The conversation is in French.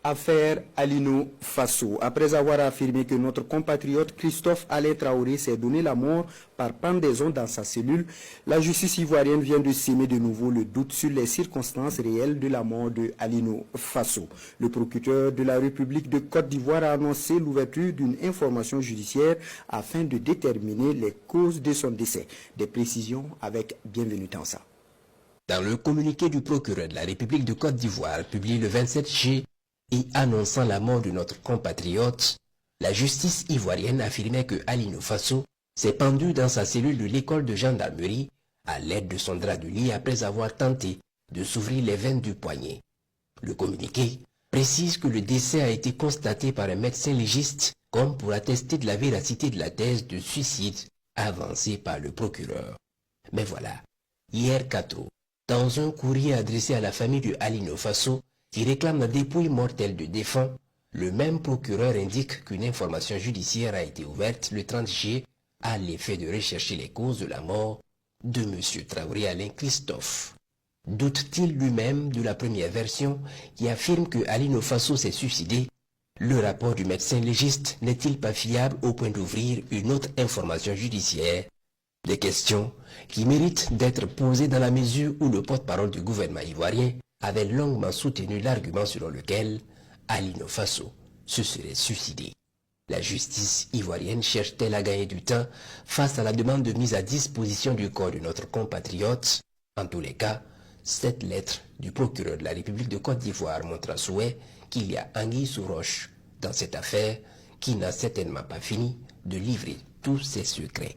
Affaire Alino Faso. Après avoir affirmé que notre compatriote Christophe Alain Traoré s'est donné la mort par pendaison dans sa cellule, la justice ivoirienne vient de s'émettre de nouveau le doute sur les circonstances réelles de la mort de Alino Faso. Le procureur de la République de Côte d'Ivoire a annoncé l'ouverture d'une information judiciaire afin de déterminer les causes de son décès. Des précisions avec Bienvenue Tansa. Dans le communiqué du procureur de la République de Côte d'Ivoire publié le 27 juillet, et annonçant la mort de notre compatriote, la justice ivoirienne affirmait que Alino Faso s'est pendu dans sa cellule de l'école de gendarmerie à l'aide de son drap de lit après avoir tenté de s'ouvrir les veines du poignet. Le communiqué précise que le décès a été constaté par un médecin légiste comme pour attester de la véracité de la thèse de suicide avancée par le procureur. Mais voilà, hier 4 août, dans un courrier adressé à la famille de Alino Faso, qui réclame la dépouille mortelle de défunt, le même procureur indique qu'une information judiciaire a été ouverte le 30 juillet à l'effet de rechercher les causes de la mort de M. Traoré Alain Christophe. Doute-t-il lui-même de la première version qui affirme que Alino Faso s'est suicidé? Le rapport du médecin légiste n'est-il pas fiable au point d'ouvrir une autre information judiciaire? Des questions qui méritent d'être posées dans la mesure où le porte-parole du gouvernement ivoirien avait longuement soutenu l'argument selon lequel Alino Faso se serait suicidé. La justice ivoirienne cherche-t-elle à gagner du temps face à la demande de mise à disposition du corps de notre compatriote? En tous les cas, cette lettre du procureur de la République de Côte d'Ivoire montre à souhait qu'il y a anguille sous roche dans cette affaire qui n'a certainement pas fini de livrer tous ses secrets.